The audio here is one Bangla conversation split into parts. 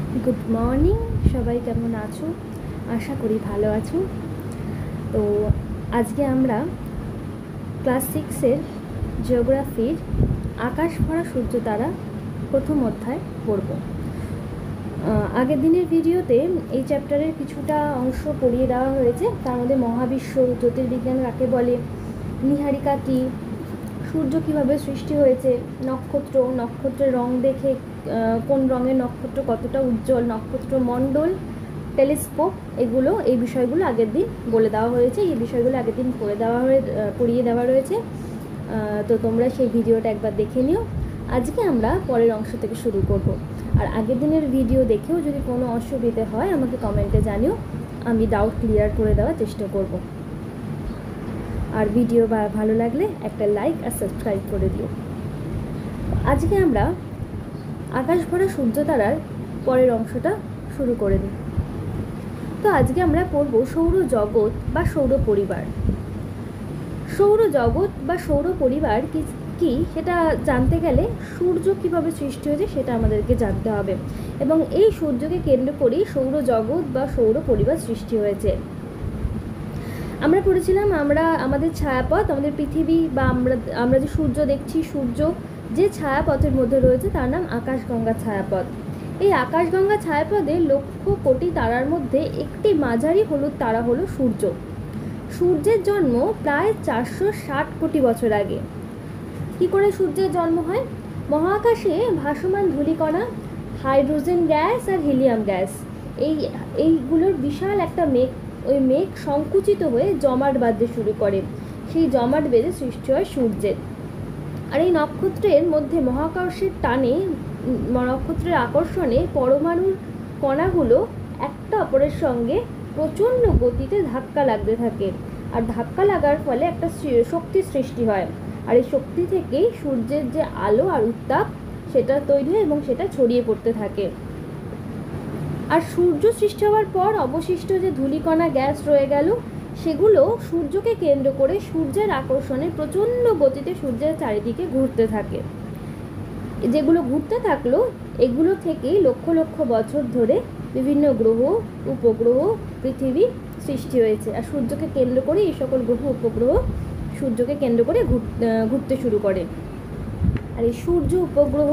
গুড মর্নিং, সবাই কেমন আছো? আশা করি ভালো আছো। তো আজকে আমরা ক্লাস 6-এর জিওগ্রাফির আকাশ ভরা সূর্য তারা প্রথম অধ্যায় পড়ব। আগের দিনের ভিডিওতে এই চ্যাপ্টারের কিছুটা অংশ পড়িয়ে দেওয়া হয়েছে। তার মধ্যে মহাবিশ্ব, জ্যোতির্বিজ্ঞান কাকে বলে, নীহারিকা কী, সূর্য কীভাবে সৃষ্টি হয়েছে, নক্ষত্রের রং দেখে কোন রঙের নক্ষত্র কতটা উজ্জ্বল, নক্ষত্রমণ্ডল, টেলিস্কোপ, এই বিষয়গুলো আগের দিন বলে দেওয়া হয়েছে। এই বিষয়গুলো আগের দিন পড়িয়ে দেওয়া রয়েছে। তো তোমরা সেই ভিডিওটা একবার দেখে নিও। আজকে আমরা পরের অংশ থেকে শুরু করব। আর আগের দিনের ভিডিও দেখেও যদি কোনো অসুবিধে হয় আমাকে কমেন্টে জানিও, আমি ডাউট ক্লিয়ার করে দেওয়ার চেষ্টা করব। আর ভিডিও ভালো লাগলে একটা লাইক আর সাবস্ক্রাইব করে দিও। আজকে আমরা আকাশ ভরা সূর্য তারার পরের অংশটা শুরু করে দিই। তো আজকে আমরা পড়ব সৌরজগৎ বা সৌর পরিবার। সৌরজগৎ বা সৌর পরিবার কি সেটা জানতে গেলে সূর্য কিভাবে সৃষ্টি হয়েছে সেটা আমাদেরকে জানতে হবে, এবং এই সূর্যকে কেন্দ্র করেই সৌরজগৎ বা সৌর পরিবার সৃষ্টি হয়েছে। আমরা পড়েছিলাম আমাদের ছায়াপথ, আমাদের পৃথিবী বা আমরা যে সূর্য দেখছি, সূর্য যে ছায়াপথের মধ্যে রয়েছে তার নাম আকাশগঙ্গা ছায়াপথ। এই আকাশগঙ্গা ছায়াপথে লক্ষ কোটি তারার মধ্যে একটি মাঝারি হলুদ তারা হলো সূর্য। সূর্যের জন্ম প্রায় 460 কোটি বছর আগে। কি করে সূর্যের জন্ম হয়? মহাকাশে ভাসমান ধূলিকণা, হাইড্রোজেন গ্যাস আর হিলিয়াম গ্যাস, এইগুলোর বিশাল একটা ওই মেঘ সংকুচিত হয়ে জমাট বাঁধতে শুরু করে। সেই জমাট বেঁধে সৃষ্টি হয় সূর্যের। আর এই নক্ষত্রের মধ্যে মহাকর্ষের টানে, নক্ষত্রের আকর্ষণে পরমাণুর কণাগুলো একটা অপরের সঙ্গে প্রচণ্ড গতিতে ধাক্কা লাগতে থাকে। আর ধাক্কা লাগার ফলে একটা শক্তি সৃষ্টি হয়। আর এই শক্তি থেকেই সূর্যের যে আলো আর উত্তাপ সেটা তৈরি হয় এবং সেটা ছড়িয়ে পড়তে থাকে। আর সূর্য সৃষ্টি হওয়ার পর অবশিষ্ট যে ধূলিকণা গ্যাস রয়ে গেল, সেগুলো সূর্যকে কেন্দ্র করে সূর্যের আকর্ষণে প্রচণ্ড গতিতে সূর্যের চারিদিকে ঘুরতে থাকে। যেগুলো ঘুরতে থাকলো, এগুলো থেকেই লক্ষ লক্ষ বছর ধরে বিভিন্ন গ্রহ, উপগ্রহ, পৃথিবী সৃষ্টি হয়েছে। আর সূর্যকে কেন্দ্র করে এই সকল গ্রহ, উপগ্রহ সূর্যকে কেন্দ্র করে ঘুরতে শুরু করে। আর এই সূর্য, উপগ্রহ,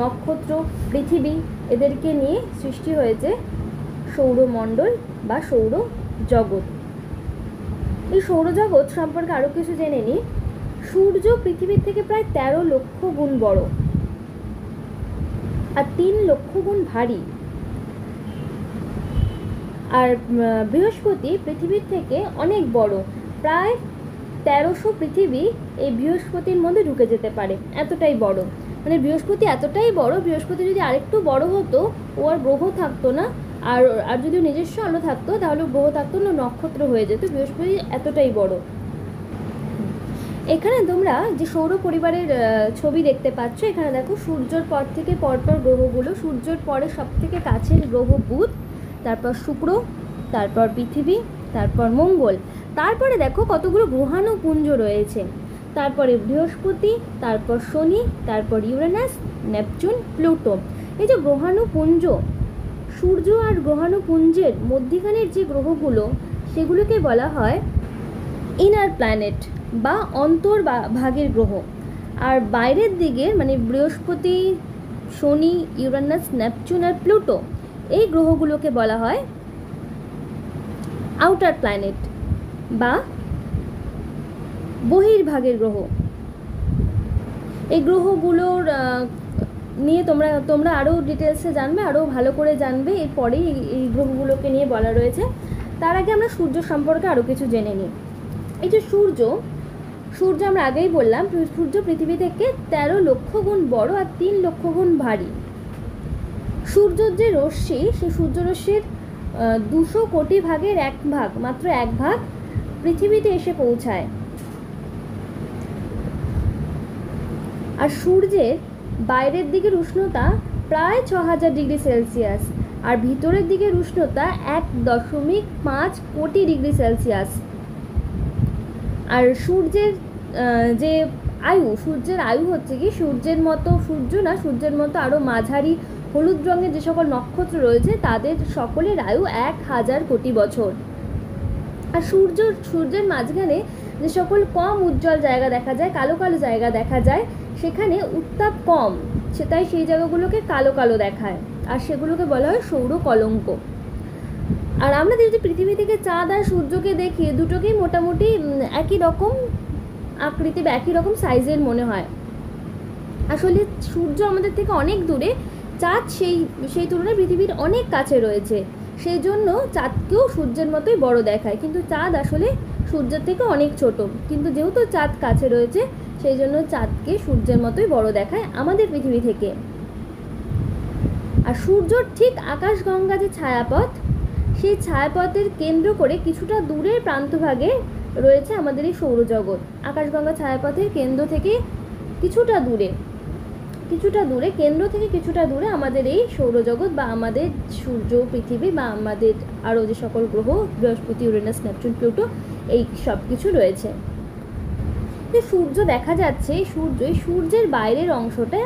নক্ষত্র, পৃথিবী, এদেরকে নিয়ে সৃষ্টি হয়েছে সৌরমণ্ডল বা সৌরজগৎ। এই সৌরজগৎ সম্পর্কে আরও কিছু জেনে নিই। সূর্য পৃথিবীর থেকে প্রায় 13 লক্ষ গুণ বড় আর 3 লক্ষ গুণ ভারী। আর বৃহস্পতি পৃথিবীর থেকে অনেক বড়, প্রায় 1300 পৃথিবী এই বৃহস্পতির মধ্যে ঢুকে যেতে পারে, এতটাই বড়। মানে বৃহস্পতি এতটাই বড়, বৃহস্পতি যদি আরেকটু বড় হতো ও আর গ্রহ থাকতো না, আর যদি নিজস্ব আলো থাকতো তাহলে গ্রহ থাকতো না, নক্ষত্র হয়ে যেত। বৃহস্পতি এতটাই বড়। এখানে তোমরা যে সৌর পরিবারের ছবি দেখতে পাচ্ছ, এখানে দেখো সূর্যের পর থেকে পরপর গ্রহগুলো, সূর্যের পরে সব থেকে কাছের গ্রহ বুধ, তারপর শুক্র, তারপর পৃথিবী, তারপর মঙ্গল, তারপরে দেখো কতগুলো গ্রহাণুপুঞ্জ রয়েছে, তারপরে বৃহস্পতি, তারপর শনি, তারপর ইউরেনাস, নেপচুন, প্লুটো। এই যে গ্রহাণুপুঞ্জ, সূর্য আর গ্রহাণুপুঞ্জের মধ্যিখানের যে গ্রহগুলো, সেগুলোকে বলা হয় ইনার প্ল্যানেট বা অন্তর্ভাগের গ্রহ। আর বাইরের দিকের মানে বৃহস্পতি, শনি, ইউরেনাস, নেপচুন আর প্লুটো, এই গ্রহগুলোকে বলা হয় আউটার প্ল্যানেট বা বহির্ভাগের গ্রহ। এই গ্রহগুলোর নিয়ে তোমরা আরও ডিটেলসে জানবে, আরও ভালো করে জানবে, এরপরেই এই গ্রহগুলোকে নিয়ে বলা রয়েছে। তার আগে আমরা সূর্য সম্পর্কে আরও কিছু জেনে নিই। এই যে সূর্য আমরা আগেই বললাম, সূর্য পৃথিবী থেকে 13 লক্ষ গুণ বড় আর 3 লক্ষ গুণ ভারী। সূর্যের যে রশ্মি, সেই সূর্যরশ্মির 200 কোটি ভাগের মাত্র এক ভাগ পৃথিবীতে এসে পৌঁছায়। আর সূর্যের বাইরের দিকের উষ্ণতা প্রায় 6000 ডিগ্রি সেলসিয়াস, আর ভিতরের দিকের উষ্ণতা 1.5 কোটি ডিগ্রি সেলসিয়াস। আর সূর্যের আয়ু হচ্ছে কি সূর্যের মতো আরও মাঝারি হলুদ রঙের যে সকল নক্ষত্র রয়েছে তাদের সকলের আয়ু 1000 কোটি বছর। আর সূর্যের মাঝখানে যে সকল কম উজ্জ্বল জায়গা দেখা যায়, কালো কালো জায়গা দেখা যায়, সেখানে উত্তাপ কম, তাই সেই জায়গাগুলোকে কালো কালো দেখায়, আর সেগুলোকে বলা হয় সৌর কলঙ্ক। আর আমরা যদি পৃথিবী থেকে চাঁদ আর সূর্যকে দেখি, দুটোকেই মোটামুটি একই রকম আকৃতি বা একই রকম সাইজের মনে হয়। আসলে সূর্য আমাদের থেকে অনেক দূরে, চাঁদ সেই তুলনায় পৃথিবীর অনেক কাছে রয়েছে, সেই জন্য চাঁদকেও সূর্যের মতোই বড় দেখায়, কিন্তু চাঁদ আসলে সূর্যের থেকে অনেক ছোট। কিন্তু যেহেতু চাঁদ কাছে রয়েছে, সেই জন্য চাঁদকে সূর্যের মতোই বড় দেখায় আমাদের পৃথিবী থেকে। আর সূর্যর ঠিক আকাশগঙ্গা যে ছায়াপথ, সেই ছায়াপথের কেন্দ্র করে কিছুটা দূরের প্রান্তভাগে রয়েছে আমাদের এই সৌরজগৎ। আকাশগঙ্গা ছায়াপথের কেন্দ্র থেকে কিছুটা দূরে, কেন্দ্র থেকে কিছুটা দূরে আমাদের এই সৌরজগৎ বা আমাদের সূর্য, পৃথিবী বা আমাদের আরও যে সকল গ্রহ, বৃহস্পতি, ইউরেনাস, নেপচুন, প্লুটো, এই সব কিছু রয়েছে। সূর্য দেখা যাচ্ছে, সূর্যের বাইরের অংশটা,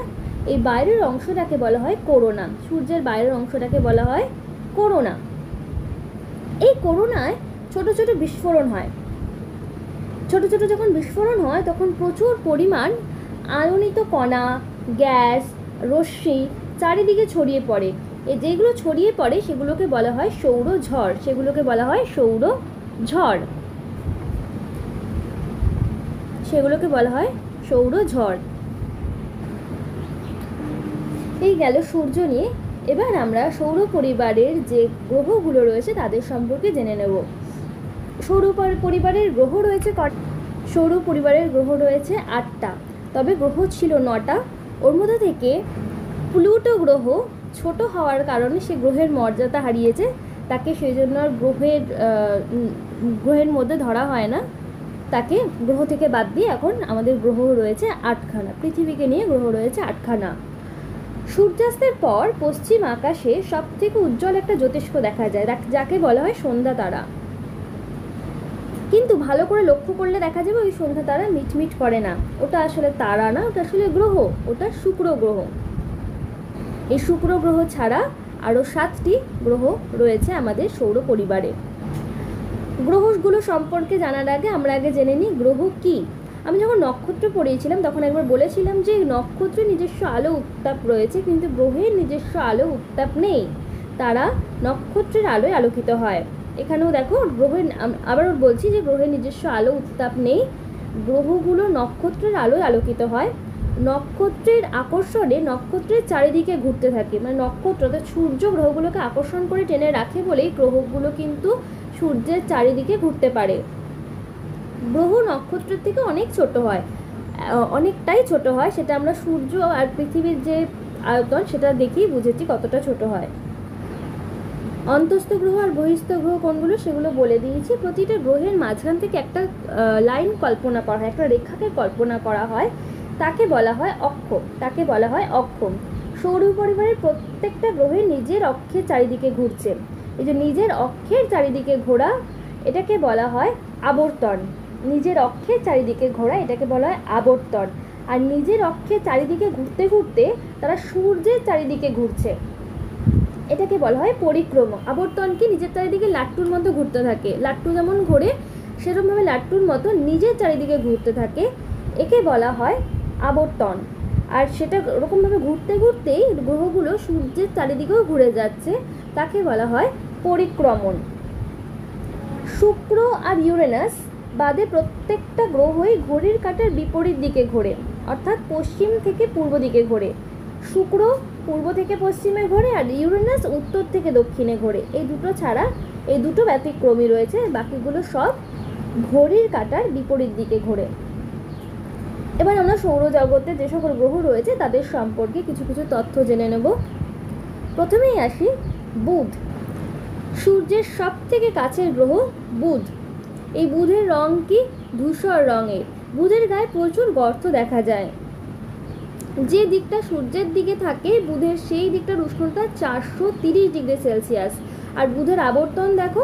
এই বাইরের অংশটাকে বলা হয় করোনা। সূর্যের বাইরের অংশটাকে বলা হয় করোনা। এই করোনায় ছোট ছোট বিস্ফোরণ হয়। ছোট ছোট যখন বিস্ফোরণ হয় তখন প্রচুর পরিমাণ আয়নিত কণা, গ্যাস, রশ্মি চারিদিকে ছড়িয়ে পড়ে। যেগুলো ছড়িয়ে পড়ে সেগুলোকে বলা হয় সৌরঝড়। এই গেল সূর্য নিয়ে। এবার আমরা সৌর পরিবারের যে গ্রহগুলো রয়েছে তাদের সম্পর্কে জেনে নেব। সৌর পরিবারের গ্রহ রয়েছে 8টা, তবে গ্রহ ছিল 9টা। ওর মধ্যে থেকে প্লুটো গ্রহ ছোট হওয়ার কারণে সে গ্রহের মর্যাদা হারিয়েছে, তাকে সেই জন্য আর গ্রহের মধ্যে ধরা হয় না। তাকে গ্রহ থেকে বাদ দিয়ে এখন আমাদের গ্রহ রয়েছে 8খানা। পৃথিবীকে নিয়ে গ্রহ রয়েছে 8খানা। সূর্যাস্তের পর পশ্চিম আকাশে সব থেকে উজ্জ্বল একটা জ্যোতিষ্ক দেখা যায়, যাকে বলা হয় সন্ধ্যা তারা। কিন্তু ভালো করে লক্ষ্য করলে দেখা যাবে ওই সন্ধ্যা তারা মিটমিট করে না। ওটা আসলে তারা না, ওটা আসলে গ্রহ, ওটা শুক্র গ্রহ। এই শুক্র গ্রহ ছাড়া আরও 7টি গ্রহ রয়েছে আমাদের সৌর পরিবারে। গ্রহগুলো সম্পর্কে জানার আগে আমরা জেনে নিই গ্রহ কি। আমি যখন নক্ষত্র পড়িয়েছিলাম তখন একবার বলেছিলাম যে নক্ষত্রের নিজস্ব আলো উত্তাপ রয়েছে, কিন্তু গ্রহের নিজস্ব আলো উত্তাপ নেই, তারা নক্ষত্রের আলোয় আলোকিত হয়। এখানেও দেখো আবারও বলছি যে গ্রহের নিজস্ব আলো উত্তাপ নেই, গ্রহগুলো নক্ষত্রের আলোয় আলোকিত হয়। নক্ষত্রের আকর্ষণে নক্ষত্রের চারিদিকে ঘুরতে থাকে, মানে নক্ষত্র অর্থাৎ সূর্য গ্রহগুলোকে আকর্ষণ করে টেনে রাখে বলেই গ্রহগুলো কিন্তু সূর্যের চারিদিকে ঘুরতে পারে। গ্রহ নক্ষত্রের থেকে অনেক ছোট হয়, অনেকটাই ছোট হয়। সেটা আমরা সূর্য আর পৃথিবীর যে আয়তন সেটা দেখেই বুঝেছি কতটা ছোট হয়। অন্তস্থ গ্রহ আর বহিস্থ গ্রহ কোনগুলো সেগুলো বলে দিয়েছি। প্রতিটা গ্রহের মাঝখান থেকে একটা লাইন কল্পনা করা হয়, একটা রেখাকে কল্পনা করা হয়, তাকে বলা হয় অক্ষ। সৌর পরিবারের প্রত্যেকটা গ্রহের নিজের অক্ষের চারিদিকে ঘুরছে। এই যে নিজের অক্ষের চারিদিকে ঘোরা, এটাকে বলা হয় আবর্তন। নিজের অক্ষের চারিদিকে ঘোরা এটাকে বলা হয় আবর্তন। আর নিজের অক্ষের চারিদিকে ঘুরতে ঘুরতে তারা সূর্যের চারিদিকে ঘুরছে, এটাকে বলা হয় পরিক্রমা। আবর্তন কি? নিজের চারিদিকে লাট্টুর মতো ঘুরতে থাকে, লাট্টু যেমন ঘোরে সেরকমভাবে লাট্টুর মতো নিজের চারিদিকে ঘুরতে থাকে, একে বলা হয় আবর্তন। আর সেটা ওরকমভাবে ঘুরতে ঘুরতেই গ্রহগুলো সূর্যের চারিদিকেও ঘুরে যাচ্ছে, তাকে বলা হয় পরিক্রমণ। শুক্র আর ইউরেনাস বাদে প্রত্যেকটা গ্রহই ঘড়ির কাঁটার বিপরীত দিকে ঘোরে, অর্থাৎ পশ্চিম থেকে পূর্ব দিকে ঘোরে। শুক্র পূর্ব থেকে পশ্চিমে ঘোরে আর ইউরেনাস উত্তর থেকে দক্ষিণে ঘোরে। এই দুটো ব্যতিক্রমী রয়েছে, বাকিগুলো সব ঘড়ির কাঁটার বিপরীত দিকে ঘোরে। এবার আমরা সৌরজগতে যে সকল গ্রহ রয়েছে তাদের সম্পর্কে কিছু কিছু তথ্য জেনে নেব। প্রথমেই আসি বুধ। সূর্যের সব থেকে কাছের গ্রহ বুধ। এই বুধের রং কি? ধূসর রঙের। বুধের গায়ে প্রচুর গর্ত দেখা যায়। যে দিকটা সূর্যের দিকে থাকে বুধের, সেই দিকটার উষ্ণতা 430 ডিগ্রি সেলসিয়াস। আর বুধের আবর্তন দেখো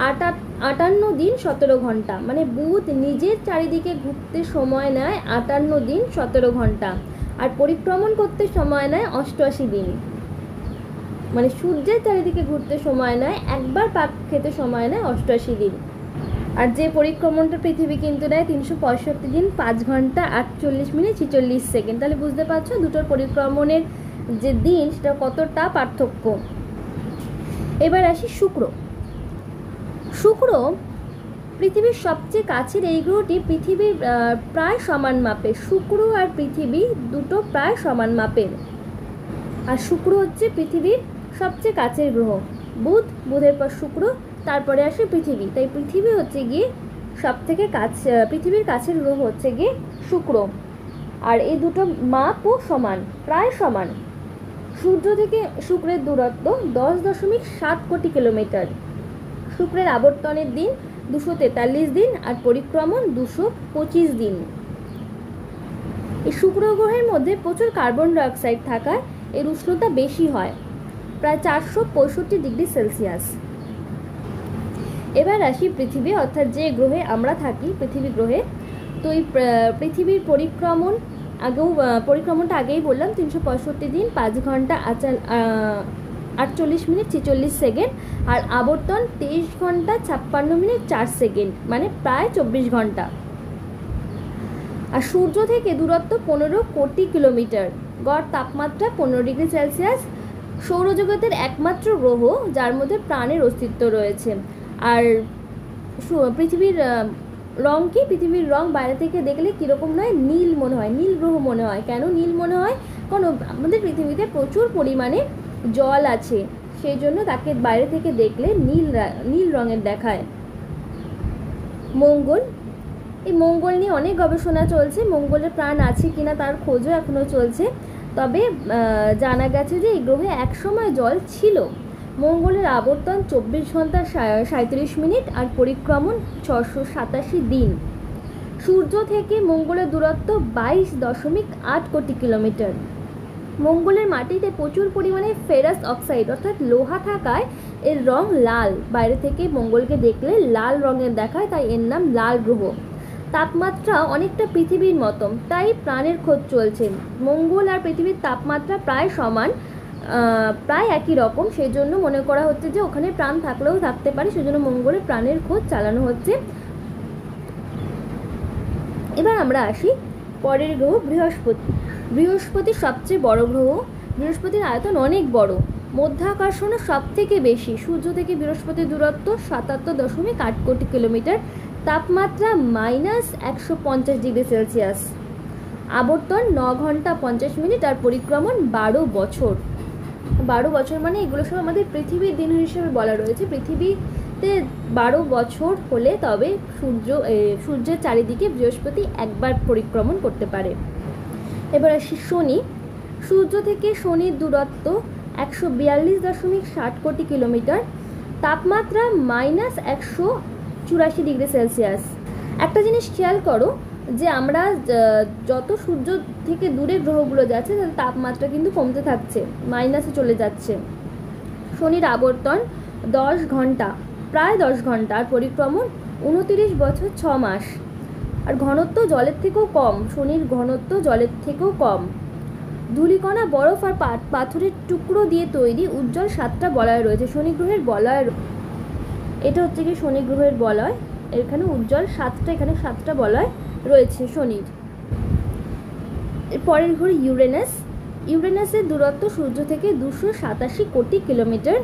58 দিন 17 ঘন্টা, মানে বুধ নিজের চারিদিকে ঘুরতে সময় নেয় 58 দিন 17 ঘন্টা, আর পরিক্রমণ করতে সময় নেয় 88 দিন। মানে সূর্যের চারিদিকে ঘুরতে সময় নেয়, একবার পাক খেতে সময় নেয় 88 দিন। আর যে পরিক্রমণটা পৃথিবী কিন্তু নেয় 365 দিন 5 ঘন্টা 48 মিনিট 46 সেকেন্ড। তাহলে বুঝতে পারছো দুটোর পরিক্রমণের যে দিন সেটা কতটা পার্থক্য। এবার আসি শুক্র। শুক্র পৃথিবীর সবচেয়ে কাছের এই গ্রহটি পৃথিবীর প্রায় সমান মাপের। শুক্র আর পৃথিবী দুটো প্রায় সমান মাপের। আর শুক্র হচ্ছে পৃথিবীর সবচেয়ে কাছের গ্রহ। বুধের পর শুক্র, তারপরে আসে পৃথিবী। তাই পৃথিবী হচ্ছে গিয়ে সব থেকে কাছে, পৃথিবীর কাছের গ্রহ হচ্ছে গিয়ে শুক্র। আর এই দুটো মাপও সমান, প্রায় সমান। সূর্য থেকে শুক্রের দূরত্ব 10.7 কোটি কিলোমিটার। শুক্রের আবর্তনের দিন 243 দিন আর পরিক্রমণ 225 দিন। এই শুক্র গ্রহের মধ্যে প্রচুর কার্বন ডাইঅক্সাইড থাকায় এর উষ্ণতা বেশি হয়, প্রায় 465 ডিগ্রি সেলসিয়াস। এবার আসি পৃথিবী, অর্থাৎ যে গ্রহে আমরা থাকি, পৃথিবী গ্রহে। তো এই পৃথিবীর পরিক্রমণটা আগেই বললাম, 365 দিন 5 ঘন্টা 48 মিনিট 46 সেকেন্ড। আর আবর্তন 23 ঘন্টা 56 মিনিট 4 সেকেন্ড, মানে প্রায় 24 ঘন্টা। আর সূর্য থেকে দূরত্ব 15 কোটি কিলোমিটার, গড় তাপমাত্রা 15 ডিগ্রি সেলসিয়াস। সৌরজগতের একমাত্র গ্রহ যার মধ্যে প্রাণের অস্তিত্ব রয়েছে। আর পৃথিবীর রং কি? পৃথিবীর রং বাইরে থেকে দেখলে কীরকম নয়? নীল মনে হয়, নীল গ্রহ মনে হয়। কেন নীল মনে হয়? কারণ আমাদের পৃথিবীতে প্রচুর পরিমাণে জল আছে, সেই জন্য তাকে বাইরে থেকে দেখলে নীল রঙের দেখায়। মঙ্গল, এই মঙ্গল নিয়ে অনেক গবেষণা চলছে। মঙ্গলে প্রাণ আছে কিনা তার খোঁজও এখনও চলছে। তবে জানা গেছে যে এই গ্রহে একসময় জল ছিল। মঙ্গলের আবর্তন 24 ঘন্টা 37 মিনিট আর পরিক্রমণ 687 দিন। সূর্য থেকে মঙ্গলের দূরত্ব 22.8 কোটি কিলোমিটার। মঙ্গলের মাটিতে প্রচুর পরিমাণে ফেরাস অক্সাইড অর্থাৎ লোহা থাকায় এর রং লাল। বাইরে থেকে মঙ্গলকে দেখলে লাল রঙের দেখায়, তাই এর নাম লাল গ্রহ। তাপমাত্রা অনেকটা পৃথিবীর মতো, তাই প্রাণের খোঁজ চলছে। মঙ্গল আর পৃথিবীর তাপমাত্রা প্রায় সমান, প্রায় একই রকম। সেই জন্য মনে করা হচ্ছে যে ওখানে প্রাণ থাকলেও থাকতে পারে, সেজন্য মঙ্গলে প্রাণের খোঁজ চালানো হচ্ছে। এবার আমরা আসি পরের গ্রহ বৃহস্পতি। বৃহস্পতি সবচেয়ে বড় গ্রহ। বৃহস্পতির আয়তন অনেক বড়, মধ্যাকর্ষণও সব থেকে বেশি। সূর্য থেকে বৃহস্পতির দূরত্ব 77.8 কোটি কিলোমিটার, তাপমাত্রা -150 ডিগ্রি সেলসিয়াস। আবর্তন 9 ঘন্টা 50 মিনিট আর পরিক্রমণ 12 বছর। 12 বছর মানে এগুলো সব আমাদের পৃথিবীর দিন হিসেবে বলা রয়েছে। পৃথিবীতে 12 বছর হলে তবে সূর্যের চারিদিকে বৃহস্পতি একবার পরিক্রমণ করতে পারে। এবার আসি শনি। সূর্য থেকে শনির দূরত্ব 142.60 কোটি কিলোমিটার, তাপমাত্রা -184 ডিগ্রি সেলসিয়াস। একটা জিনিস খেয়াল করো যে আমরা যত সূর্য থেকে দূরে গ্রহগুলো যাচ্ছে তাদের তাপমাত্রা কিন্তু কমতে থাকছে, মাইনাসে চলে যাচ্ছে। শনির আবর্তন 10 ঘন্টা, প্রায় 10 ঘন্টা আর পরিক্রমণ 29 বছর 6 মাস। আর ঘনত্ব জলের থেকেও কম, শনির ঘনত্ব জলের থেকেও কম। ধূলিকণা, বরফ আর পাথরের টুকরো দিয়ে তৈরি উজ্জ্বল 7টা বলয় রয়েছে। শনি গ্রহের বলয়, এটা হচ্ছে কি শনি গ্রহের বলয়। এখানে উজ্জ্বল 7টা, এখানে 7টা বলয় রয়েছে শনির। পরের গ্রহ ইউরেনাস। ইউরেনাসের দূরত্ব সূর্য থেকে 287 কোটি কিলোমিটার।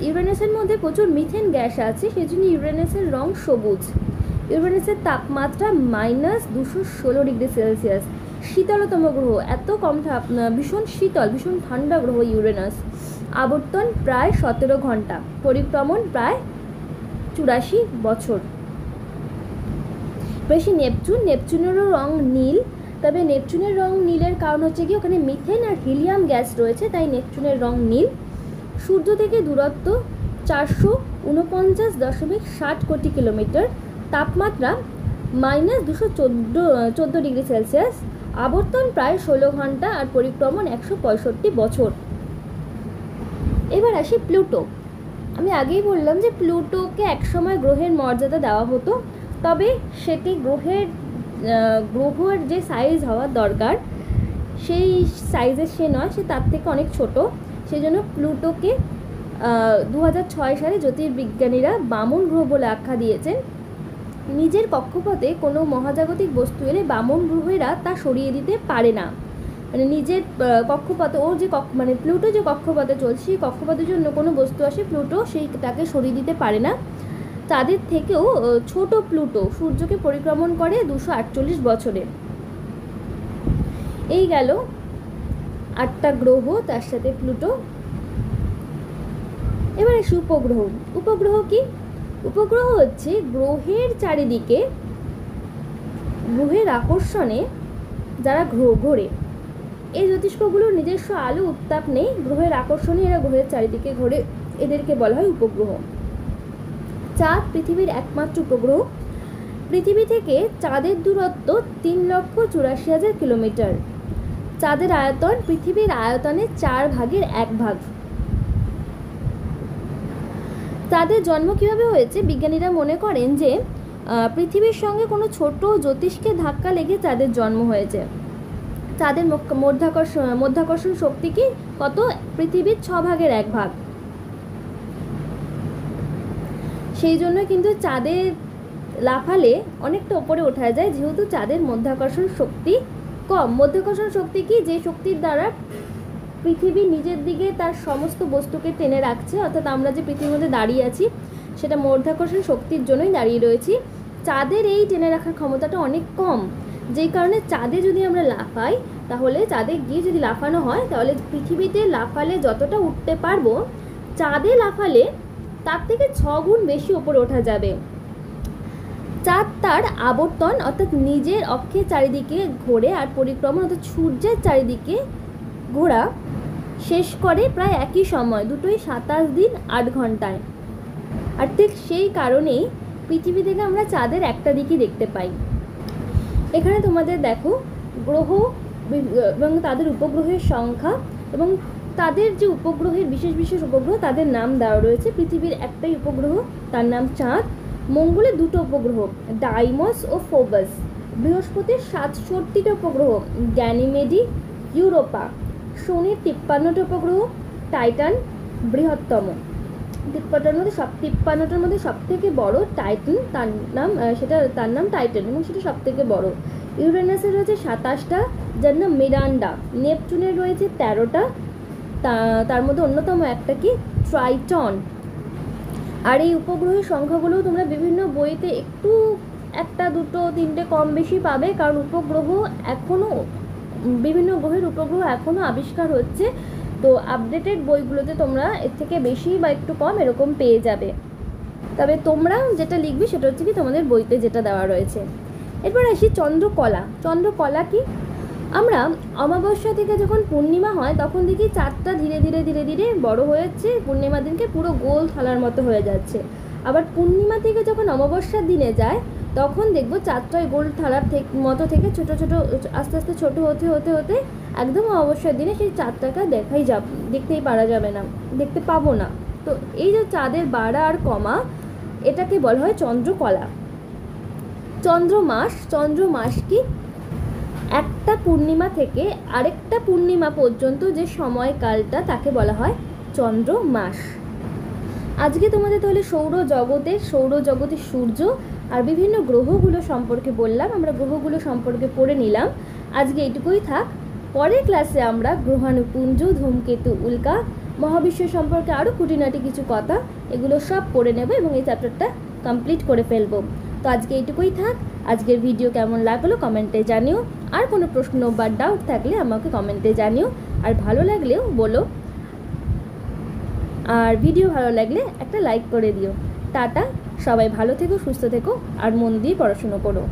ইউরেনাসের মধ্যে প্রচুর মিথেন গ্যাস আছে, সেজন্য ইউরেনাসের রং সবুজ। ইউরেনাসের তাপমাত্রা -216 ডিগ্রি সেলসিয়াস। শীতলতম গ্রহ, এত কম ভীষণ শীতল, ভীষণ ঠান্ডা গ্রহ ইউরেনাস। আবর্তন প্রায় 17 ঘন্টা, পরিক্রমণ প্রায় 84 বছর। বেশি নেপচুনেরও রং নীল। তবে নেপচুনের রং নীলের কারণ হচ্ছে কি ওখানে মিথেন আর হিলিয়াম গ্যাস রয়েছে, তাই নেপচুনের রং নীল। সূর্য থেকে দূরত্ব 449.60 কোটি কিলোমিটার, তাপমাত্রা -214 ডিগ্রি সেলসিয়াস। আবর্তন প্রায় 16 ঘন্টা আর পরিক্রমণ 165 বছর। এবার আসি প্লুটো। আমি আগেই বললাম যে প্লুটোকে একসময় গ্রহের মর্যাদা দেওয়া হতো, তবে সেটি গ্রহের যে সাইজ হওয়ার দরকার সেই সাইজের সে নয়, সে তার থেকে অনেক ছোট। সেই জন্য প্লুটোকে 2006 সালে জ্যোতির্বিজ্ঞানীরা বামন গ্রহ বলে আখ্যা দিয়েছেন। নিজের কক্ষপথে কোনো মহাজাগতিক বস্তু এলে বামন গ্রহেরা তা সরিয়ে দিতে পারে না। মানে নিজের কক্ষপথে ওর যে মানে প্লুটো যে কক্ষপথে চলছে সেই কক্ষপথের জন্য কোনো বস্তু আসে, প্লুটো সেইটাকে সরিয়ে দিতে পারে না। তাদের থেকেও ছোট প্লুটো সূর্যকে পরিক্রমণ করে 248 বছরে। এই গেল 8টা গ্রহ, তার সাথে প্লুটো। এবার আসি উপগ্রহ। উপগ্রহ কি? উপগ্রহ হচ্ছে গ্রহের চারিদিকে গ্রহের আকর্ষণে যারা ঘোরে। এই জ্যোতিষ্কগুলোর নিজস্ব আলো উত্তাপ নেই, গ্রহের আকর্ষণে এরা গ্রহের চারিদিকে ঘোরে, এদেরকে বলা হয় উপগ্রহ। চাঁদ পৃথিবীর একমাত্র উপগ্রহ। পৃথিবী থেকে চাঁদের দূরত্ব 3,84,000 কিলোমিটার। চাঁদের আয়তন পৃথিবীর আয়তনের 1/4 চাঁদের জন্ম কিভাবে হয়েছে? বিজ্ঞানীরা মনে করেন যে পৃথিবীর সঙ্গে কোনো ছোট জ্যোতিষ্কে ধাক্কা লেগে চাঁদের জন্ম হয়েছে। চাঁদের মধ্যাকর্ষণ শক্তি কি কত? পৃথিবীর 6/1 সেই জন্য কিন্তু চাঁদে লাফালে অনেকটা উপরে ওঠা যায়, যেহেতু চাঁদের মধ্যাকর্ষণ শক্তি কম। মধ্যাকর্ষণ শক্তি কি? যে শক্তির দ্বারা পৃথিবী নিজের দিকে তার সমস্ত বস্তুকে টেনে রাখছে, অর্থাৎ আমরা যে পৃথিবীর মধ্যে দাঁড়িয়ে আছি সেটা মধ্যাকর্ষণ শক্তির জন্যই দাঁড়িয়ে রয়েছি। চাঁদের এই টেনে রাখার ক্ষমতাটা অনেক কম, যেই কারণে চাঁদে যদি আমরা লাফাই, তাহলে চাঁদে গিয়ে যদি লাফানো হয়, তাহলে পৃথিবীতে লাফালে যতটা উঠতে পারবো, চাঁদে লাফালে তার থেকে 6 গুণ বেশি ওপরে ওঠা যাবে। চাঁদ তার আবর্তন অর্থাৎ নিজের অক্ষের চারিদিকে ঘোরে আর পরিক্রমণ অর্থাৎ সূর্যের চারিদিকে ঘোরা শেষ করে প্রায় একই সময়, দুটোই 27 দিন 8 ঘন্টায়। আর ঠিক সেই কারণেই পৃথিবী থেকে আমরা চাঁদের একটা দিকই দেখতে পাই। এখানে তোমাদের দেখো গ্রহ এবং তাদের উপগ্রহের সংখ্যা এবং তাদের যে উপগ্রহের বিশেষ বিশেষ উপগ্রহ তাদের নাম দেওয়া রয়েছে। পৃথিবীর একটাই উপগ্রহ, তার নাম চাঁদ। মঙ্গলে 2টো উপগ্রহ, ডাইমস ও ফোবাস। বৃহস্পতির 67টা উপগ্রহ, গ্যানিমেডি, ইউরোপা। শনির 53টা উপগ্রহ, টাইটান বৃহত্তম। 53টার মধ্যে সব থেকে বড় টাইটান, তার নাম টাইটান এবং সেটা সব থেকে বড়। ইউরেনাসের রয়েছে 27টা, যার নাম মিরান্ডা। নেপচুনের রয়েছে 13টা, তার মধ্যে অন্যতম একটা কি ট্রাইটন। আর এই উপগ্রহের সংখ্যাগুলো তোমরা বিভিন্ন বইতে একটু 1, 2, 3টে কম বেশি পাবে, কারণ উপগ্রহ এখনও বিভিন্ন গ্রহের উপগ্রহ এখনও আবিষ্কার হচ্ছে। তো আপডেটেড বইগুলোতে তোমরা এর থেকে বেশি বা একটু কম এরকম পেয়ে যাবে। তবে তোমরা যেটা লিখবে সেটা হচ্ছে কি তোমাদের বইতে যেটা দেওয়া রয়েছে। এরপর আসি চন্দ্রকলা। চন্দ্রকলা কি? আমরা অমাবস্যা থেকে যখন পূর্ণিমা হয় তখন দেখি চাঁদটা ধীরে ধীরে ধীরে ধীরে বড় হয়ে যাচ্ছে, পূর্ণিমার দিনকে পুরো গোল থালার মতো হয়ে যাচ্ছে। আবার পূর্ণিমা থেকে যখন অমাবস্যার দিনে যায় তখন দেখবো চাঁদটা গোল থালার মতো থেকে ছোট ছোট আস্তে আস্তে ছোট হতে হতে হতে একদম অমাবস্যার দিনে সেই চাঁদটাকে দেখতেই পারা যাবে না, দেখতে পাবো না। তো এই যে চাঁদের বাড়া আর কমা, এটাকে বলা হয় চন্দ্রকলা। চন্দ্রমাস কি? একটা পূর্ণিমা থেকে আরেকটা পূর্ণিমা পর্যন্ত যে সময়কালটা তাকে বলা হয় চন্দ্রমাস। আজকে তোমাদের তাহলে সৌরজগতের সূর্য আর বিভিন্ন গ্রহগুলো সম্পর্কে বললাম, আমরা গ্রহগুলো সম্পর্কে পড়ে নিলাম। আজকে এইটুকুই থাক। পরের ক্লাসে আমরা গ্রহাণুপুঞ্জ, ধূমকেতু, উল্কা, মহাবিশ্ব সম্পর্কে আরও খুঁটিনাটি কিছু কথা এগুলো সব পড়ে নেব এবং এই চ্যাপ্টারটা কমপ্লিট করে ফেলবো। তো আজকে এইটুকুই থাক। আজকের ভিডিও কেমন লাগলো কমেন্টে জানিও। আর কোনো প্রশ্ন বা ডাউট থাকলে আমাকে কমেন্টে জানিও। আর ভালো লাগলেও বলো, আর ভিডিও ভালো লাগলে একটা লাইক করে দিও। টাটা, সবাই ভালো থেকো, সুস্থ থেকো আর মন দিয়ে পড়াশুনো করো।